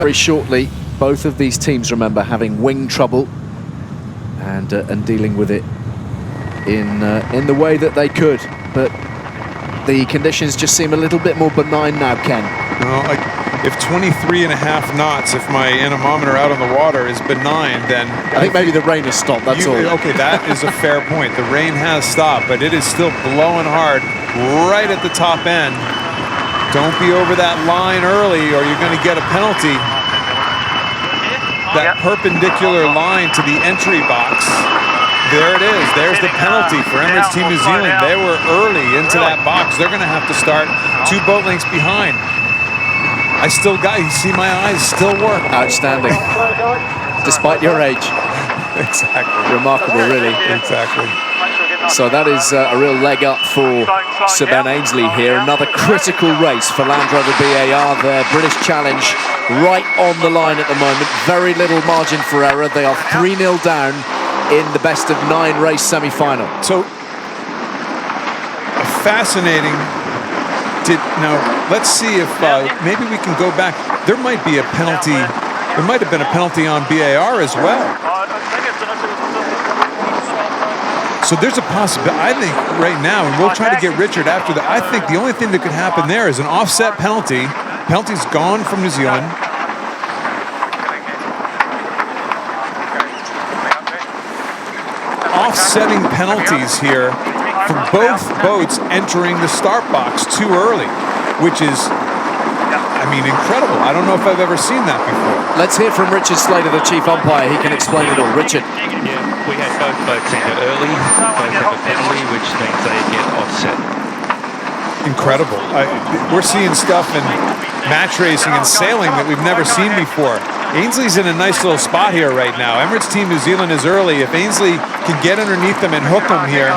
Very shortly, both of these teams, remember, having wing trouble and dealing with it in the way that they could. But the conditions just seem a little bit more benign now, Ken. Well, if 23.5 knots, if my anemometer out on the water is benign, then I think maybe the rain has stopped, that's all. Okay, that is a fair point. The rain has stopped, but it is still blowing hard right at the top end. Don't be over that line early or you're going to get a penalty. That perpendicular line to the entry box, there it is. There's the penalty for Emirates Team New Zealand. They were early into that box. They're going to have to start 2 boat lengths behind. I still got, you see my eyes still work. Outstanding. Despite your age. Exactly. Remarkable, really. Exactly. So that is a real leg up for Sir Ben Ainslie here. Another critical race for Land Rover BAR. Their British Challenge right on the line at the moment. Very little margin for error. They are 3-0 down in the best of 9 race semi-final. So, fascinating. Now, let's see if maybe we can go back. There might be a penalty. There might have been a penalty on BAR as well. So there's a possibility, I think, right now, and we'll try to get Richard after that. I think the only thing that could happen there is an offset penalty. Penalty's gone from New Zealand. Offsetting penalties here for both boats entering the start box too early, which is, I mean, incredible. I don't know if I've ever seen that before. Let's hear from Richard Slater, the chief umpire. He can explain it all. Richard. Yeah, we had both boats enter early. Both have a penalty, which means they get offset. Incredible. We're seeing stuff in match racing and sailing that we've never seen before. Ainslie's in a nice little spot here right now. Emirates Team New Zealand is early. If Ainslie can get underneath them and hook them here,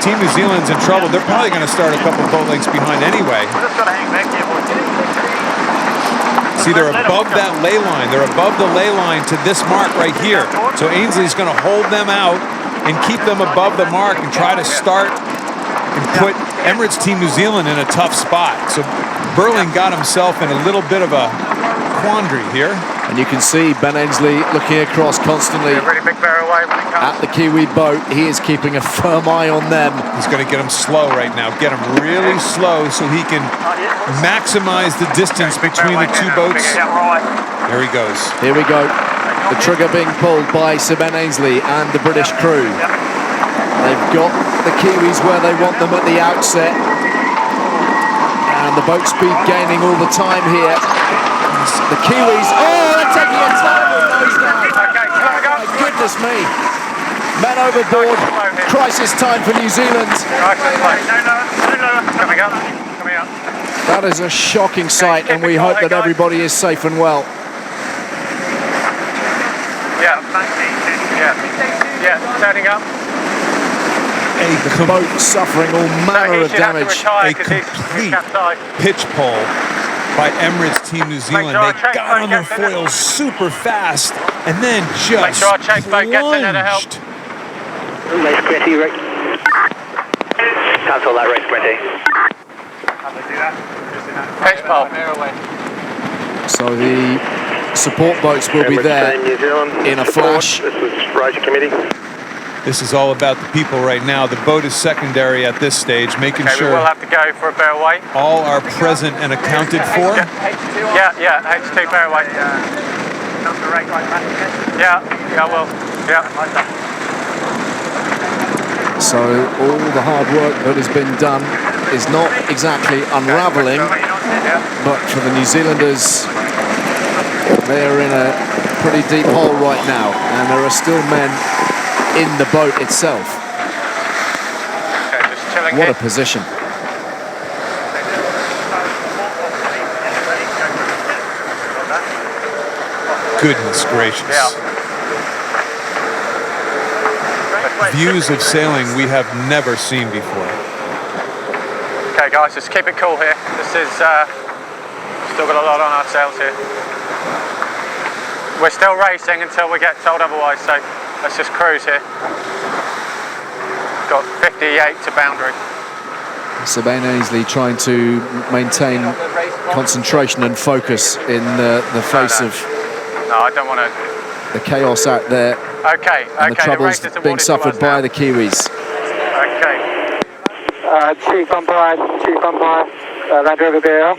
Team New Zealand's in trouble. They're probably going to start a couple boat lengths behind anyway. See, they're above that ley line. They're above the ley line to this mark right here. So Ainslie's going to hold them out and keep them above the mark and try to start and put Emirates Team New Zealand in a tough spot. So Burling got himself in a little bit of a quandary here. And you can see Ben Ainslie looking across constantly at the Kiwi boat. He is keeping a firm eye on them. He's going to get them slow right now. Get them really slow so he can maximize the distance between the 2 boats. There he goes. Here we go. The trigger being pulled by Sir Ben Ainslie and the British crew. They've got the Kiwis where they want them at the outset. And the boat speed gaining all the time here. The Kiwis, they're taking a terrible nosedive. Oh, my goodness me. Men overboard. Crisis time for New Zealand. That is a shocking sight, and we hope that everybody is safe and well. Yeah, turning up. The boat suffering all manner of damage. A complete pitch pull by Emirates Team New Zealand. They got on their foils super fast and then just plunged. Race 20, Rick. Cancel that race 20. Pitch pull. So the support boats will be there in a flash. This is Roger Committee. This is all about the people right now. The boat is secondary at this stage, making sure we will have to go for a bear away. All are present and accounted for. Yeah, H2 bear away. Yeah, well, yeah. So all the hard work that has been done is not exactly unraveling, but for the New Zealanders, they are in a pretty deep hole right now, and there are still men in the boat itself. What a position. Goodness gracious. Views of sailing we have never seen before. Okay guys, just keep it cool here. This is, still got a lot on our sails here. We're still racing until we get told otherwise, so let's just cruise here. Got 58 to boundary. Sabine Ainsley trying to maintain concentration and focus in the face of No, I don't want to. the chaos out there Okay, and the troubles being suffered by the Kiwis. Okay. Chief umpire, Land Rover BAR.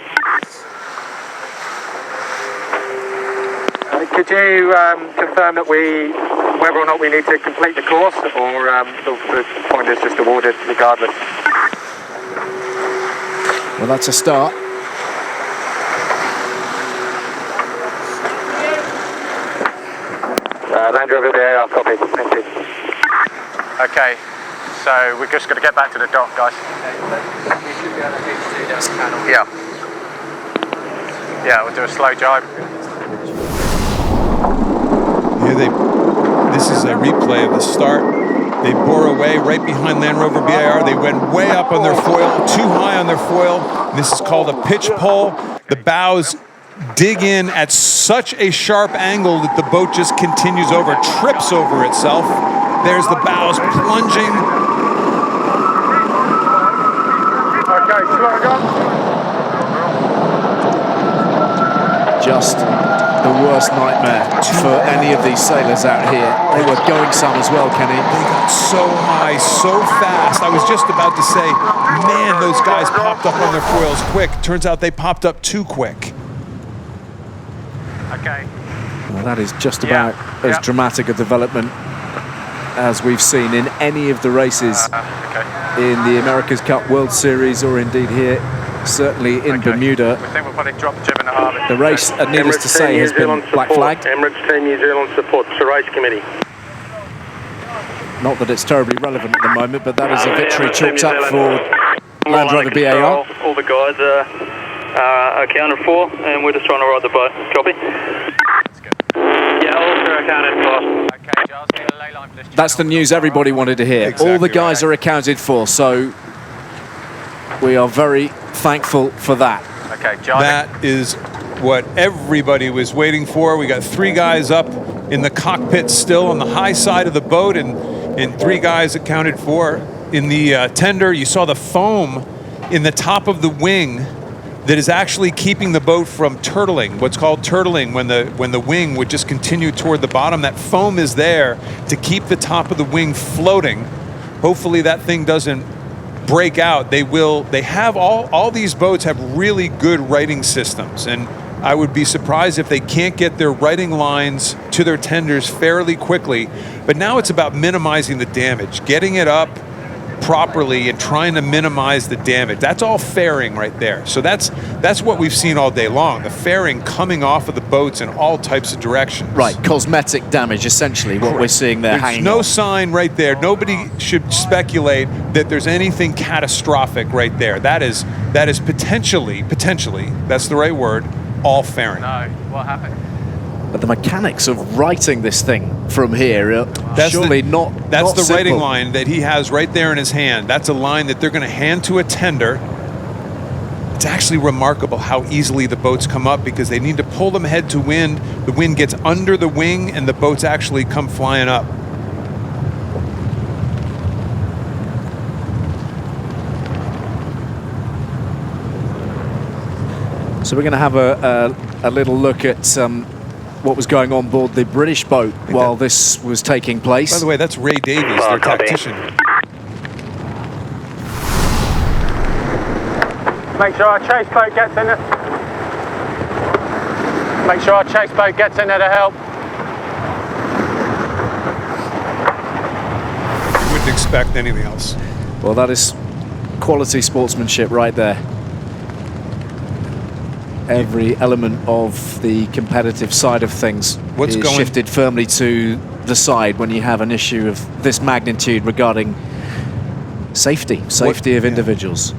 Could you confirm that whether or not we need to complete the course, or the point is just awarded regardless? Well, that's a start. Land Rover BAR, copy. Thank you. Okay, so we're just going to get back to the dock, guys. Yeah. Yeah, we'll do a slow jibe. Here this is a replay of the start. They bore away right behind Land Rover BAR. They went way up on their foil, too high on their foil. This is called a pitch pole. The bows dig in at such a sharp angle that the boat just continues over, trips over itself. There's the bows plunging. Okay, slow down. Just the worst nightmare for any of these sailors out here. They were going some as well, Kenny. They got so high, so fast. I was just about to say, man, those guys popped up on their foils quick. Turns out they popped up too quick. Okay. Well, that is just about as dramatic a development as we've seen in any of the races in the America's Cup World Series, or indeed here, certainly in Bermuda. We think we'll probably drop the jib in the harbour. The race, needless to say, has been black flagged. Emirates 10 New Zealand support the race committee. Not that it's terribly relevant at the moment, but that is a victory chalked up for Land Rover BAR. All the guys are accounted for, and we're just trying to ride the boat. Copy? Yeah, all are accounted for. Okay, Giles, need a ley line for this. That's the news everybody wanted to hear. Exactly all the guys are accounted for, so we are very thankful for that. Okay, Giles. That is what everybody was waiting for. We got 3 guys up in the cockpit still on the high side of the boat, and 3 guys accounted for. In the tender, you saw the foam in the top of the wing that is actually keeping the boat from turtling, what's called turtling, when the wing would just continue toward the bottom. That foam is there to keep the top of the wing floating. Hopefully that thing doesn't break out. They have all these boats have really good righting systems, and I would be surprised if they can't get their righting lines to their tenders fairly quickly. But now it's about minimizing the damage, getting it up properly and trying to minimize the damage. That's all fairing right there. So that's what we've seen all day long, the fairing coming off of the boats in all types of directions. Right, cosmetic damage, essentially, what we're seeing there. There's no sign right there. Nobody should speculate that there's anything catastrophic right there. That is potentially, that's the right word, all fairing. No, what happened? But the mechanics of writing this thing from here are surely not That's the simple. writing line that he has right there in his hand. That's a line that they're going to hand to a tender. It's actually remarkable how easily the boats come up, because they need to pull them head to wind. The wind gets under the wing and the boats actually come flying up. So we're going to have a little look at what was going on board the British boat while this was taking place. By the way, that's Ray Davies, their tactician. Make sure our chase boat gets in there. Make sure our chase boat gets in there to help. You wouldn't expect anything else. Well, that is quality sportsmanship right there. Every element of the competitive side of things is shifted firmly to the side when you have an issue of this magnitude regarding safety of individuals.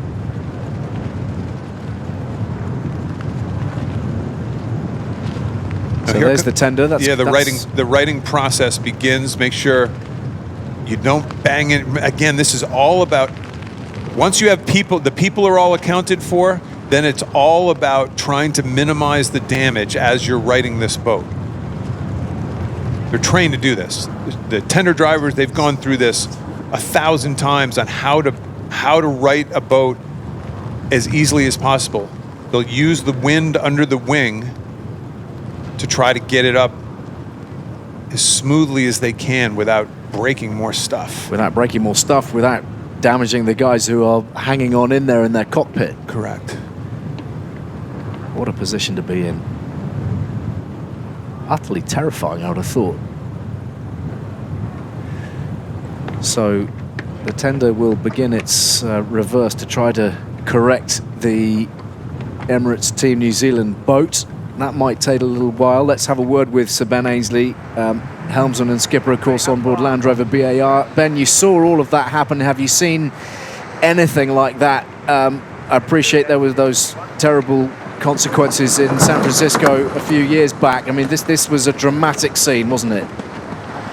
So there's the tender. The writing process begins. Make sure you don't bang it. Again, this is all about, once you have people, the people are all accounted for, then it's all about trying to minimize the damage as you're righting this boat. They're trained to do this. The tender drivers, they've gone through this 1,000 times on how to right a boat as easily as possible. They'll use the wind under the wing to try to get it up as smoothly as they can without breaking more stuff. Without breaking more stuff, without damaging the guys who are hanging on in there in their cockpit. Correct. What a position to be in. Utterly terrifying, I would have thought. So the tender will begin its reverse to try to correct the Emirates Team New Zealand boat. That might take a little while. Let's have a word with Sir Ben Ainsley, helmsman and skipper, of course, on board Land Rover BAR. Ben, you saw all of that happen. Have you seen anything like that? I appreciate there were those terrible consequences in San Francisco a few years back. I mean, this was a dramatic scene, wasn't it?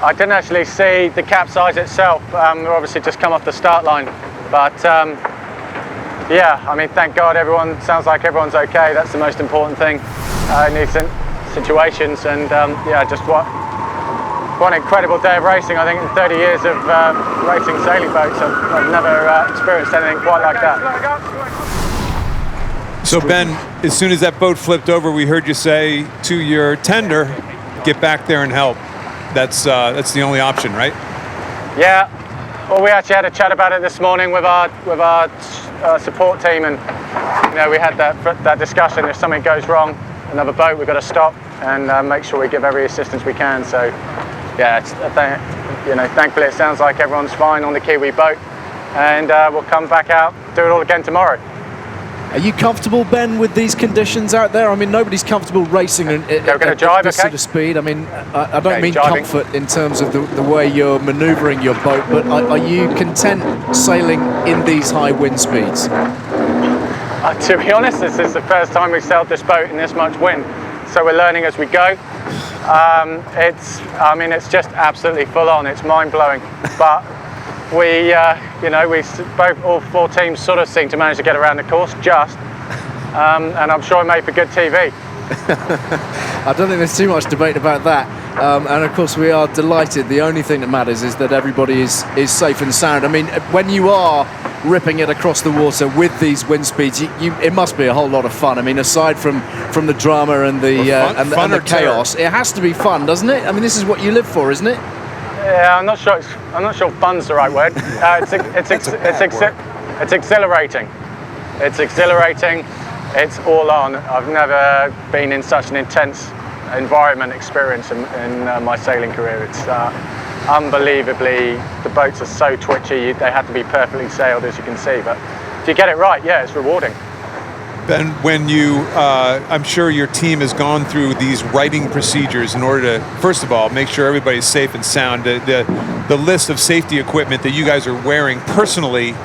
I didn't actually see the capsize itself. We're obviously just come off the start line, but yeah, I mean, thank God sounds like everyone's okay. That's the most important thing in these situations. And yeah, just what an incredible day of racing. I think in 30 years of racing sailing boats, I've never experienced anything quite like that. So Ben, as soon as that boat flipped over, we heard you say to your tender, get back there and help. That's the only option, right? Yeah. Well, we actually had a chat about it this morning with our support team, and you know, we had that discussion. If something goes wrong, another boat, we've got to stop and make sure we give every assistance we can. So, yeah, you know, thankfully it sounds like everyone's fine on the Kiwi boat, and we'll come back out, do it all again tomorrow. Are you comfortable, Ben, with these conditions out there? I mean, nobody's comfortable racing at this sort of speed. I mean, I don't mean driving. Comfort in terms of the way you're manoeuvring your boat, but are you content sailing in these high wind speeds? To be honest, this is the first time we've sailed this boat in this much wind, so we're learning as we go. I mean, it's just absolutely full on. It's mind-blowing, but we, you know, all four teams sort of seem to manage to get around the course just, and I'm sure it made for good TV. I don't think there's too much debate about that. And of course we are delighted. The only thing that matters is that everybody is safe and sound. I mean, when you are ripping it across the water with these wind speeds, it must be a whole lot of fun. I mean, aside from the drama and the chaos, it has to be fun, doesn't it? I mean, this is what you live for, isn't it? Yeah, I'm not sure fun's the right word. It's exhilarating. It's exhilarating. It's all on. I've never been in such an intense environment experience in my sailing career. It's unbelievably, the boats are so twitchy. They have to be perfectly sailed, as you can see. But if you get it right, yeah, it's rewarding. Ben, when I'm sure your team has gone through these righting procedures in order to, first of all, make sure everybody's safe and sound. The list of safety equipment that you guys are wearing personally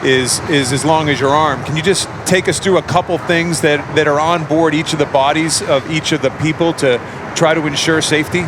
is as long as your arm. Can you just take us through a couple things that are on board each of the bodies of each of the people to try to ensure safety?